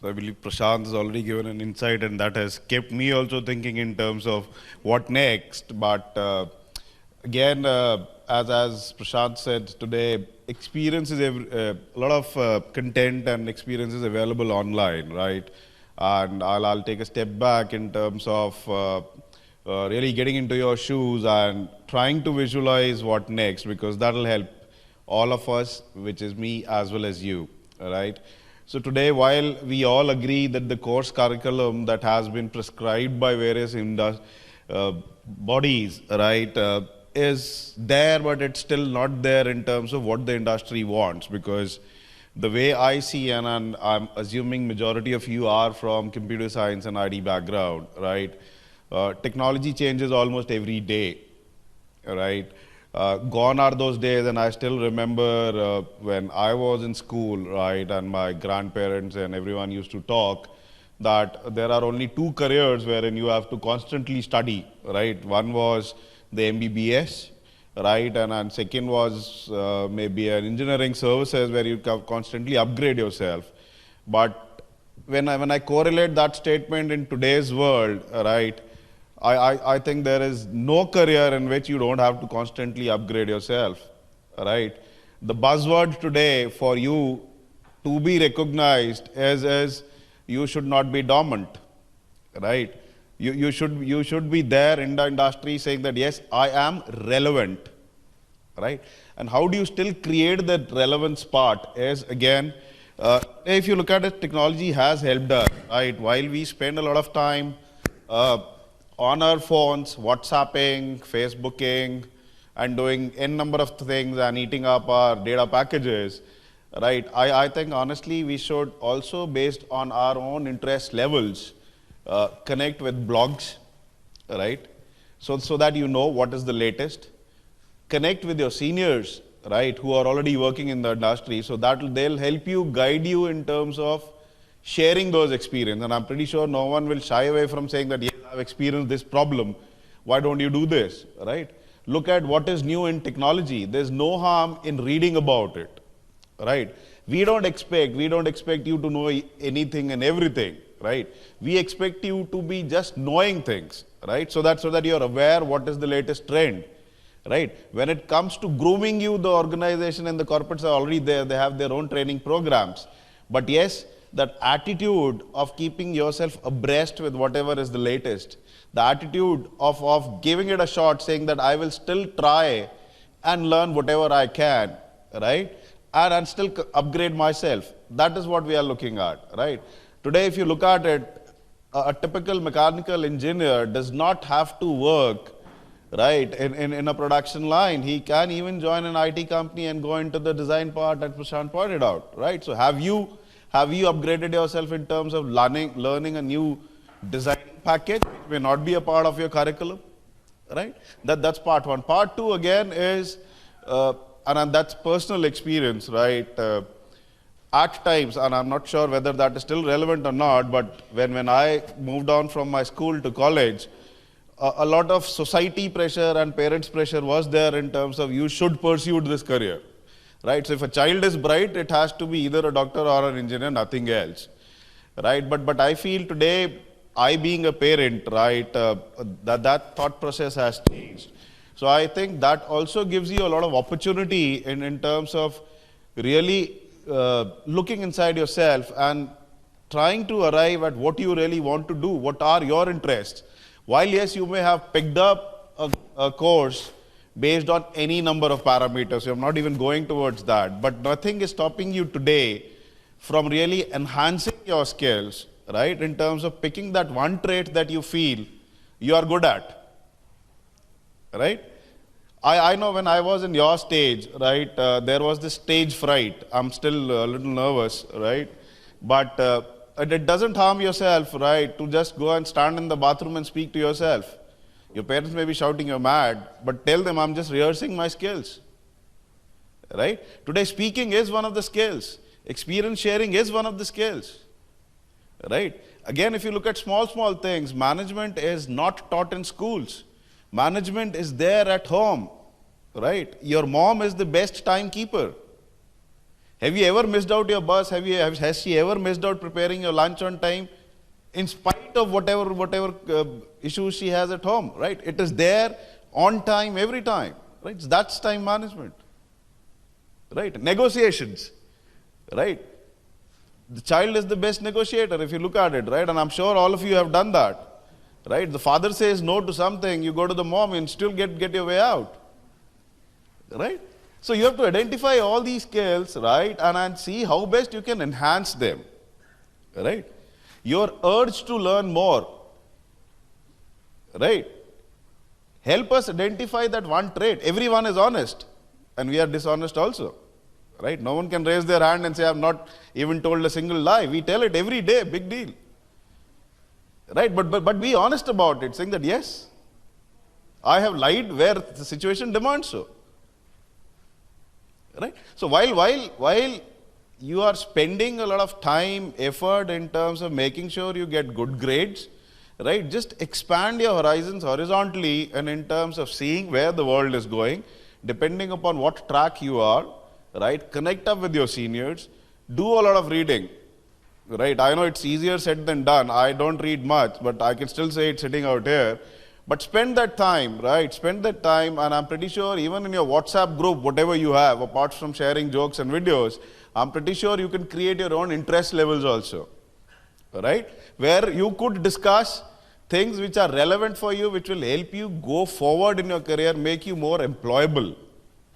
So I believe Prashant has already given an insight, and that has kept me also thinking in terms of what next. But again, as Prashant said today, experience is a lot of content and experiences available online, right? And I'll take a step back in terms of really getting into your shoes and trying to visualize what next, because that'll help all of us, which is me as well as you, right? So today, while we all agree that the course curriculum that has been prescribed by various bodies, right, is there, but it's still not there in terms of what the industry wants. Because the way I see, and I'm assuming majority of you are from computer science and IT background, right? Technology changes almost every day, right? Gone are those days, and I still remember when I was in school, right, and my grandparents and everyone used to talk that there are only two careers wherein you have to constantly study, right? One was the MBBS, right, and second was maybe an engineering services where you can constantly upgrade yourself. But when I correlate that statement in today's world, right, I think there is no career in which you don't have to constantly upgrade yourself, right? The buzzword today for you to be recognized is you should not be dormant, right? You should be there in the industry saying that, yes, I am relevant, right? And how do you still create that relevance part is, again, if you look at it, technology has helped us, right? While we spend a lot of time on our phones, WhatsApping, Facebooking, and doing n number of things and eating up our data packages, right? I think honestly we should also, based on our own interest levels, connect with blogs, right? So that you know what is the latest. Connect with your seniors, right, who are already working in the industry, so that they'll help you, guide you in terms of sharing those experiences. And I'm pretty sure no one will shy away from saying that, yes, I've experienced this problem, why don't you do this, right? Look at what is new in technology. There's no harm in reading about it, right? We don't expect you to know anything and everything, right? We expect you to be just knowing things, right? So that you're aware what is the latest trend, right? When it comes to grooming you, the organization and the corporates are already there. They have their own training programs. But yes, that attitude of keeping yourself abreast with whatever is the latest, the attitude of giving it a shot, saying that I will still try and learn whatever I can, right? And still upgrade myself. That is what we are looking at, right? Today, if you look at it, a typical mechanical engineer does not have to work, right, in a production line. He can even join an IT company and go into the design part that Prashant pointed out, right? So have you upgraded yourself in terms of learning a new design package, which may not be a part of your curriculum, right? That's part one. Part two, again, is, and that's personal experience, right? At times, and I'm not sure whether that is still relevant or not, but when I moved on from my school to college, a lot of society pressure and parents' pressure was there in terms of you should pursue this career, right? So if a child is bright, it has to be either a doctor or an engineer, nothing else, right? But I feel today, I being a parent, right, that thought process has changed. So I think that also gives you a lot of opportunity in terms of really looking inside yourself and trying to arrive at what you really want to do, what are your interests. While yes, you may have picked up a course based on any number of parameters, so I'm not even going towards that, but nothing is stopping you today from really enhancing your skills, right, in terms of picking that one trait that you feel you are good at, right? I know when I was in your stage, right, there was this stage fright. I'm still a little nervous, right? But it doesn't harm yourself, right, to just go and stand in the bathroom and speak to yourself. Your parents may be shouting you're mad, but tell them I'm just rehearsing my skills, right? Today, speaking is one of the skills. Experience sharing is one of the skills, right? Again, if you look at small things, management is not taught in schools. Management is there at home, right? Your mom is the best timekeeper. Have you ever missed out your bus? Has she ever missed out preparing your lunch on time? In spite of whatever issues she has at home, right? It is there on time every time, right? That's time management, right? Negotiations, right? The child is the best negotiator if you look at it, right? And I'm sure all of you have done that, right? The father says no to something, you go to the mom and still get your way out, right? So you have to identify all these skills, right? And see how best you can enhance them, right? Your urge to learn more, right? Help us identify that one trait. Everyone is honest, and we are dishonest also, right? No one can raise their hand and say, I've not even told a single lie. We tell it every day, big deal, right? But be honest about it, saying that, yes, I have lied where the situation demands so, right? So while you are spending a lot of time, effort in terms of making sure you get good grades, right? Just expand your horizons horizontally and in terms of seeing where the world is going, depending upon what track you are, right? Connect up with your seniors, do a lot of reading, right? I know it's easier said than done. I don't read much, but I can still say it sitting out here. But spend that time, right? Spend that time, and I'm pretty sure even in your WhatsApp group, whatever you have, apart from sharing jokes and videos, I'm pretty sure you can create your own interest levels also, right? Where you could discuss things which are relevant for you, which will help you go forward in your career, make you more employable.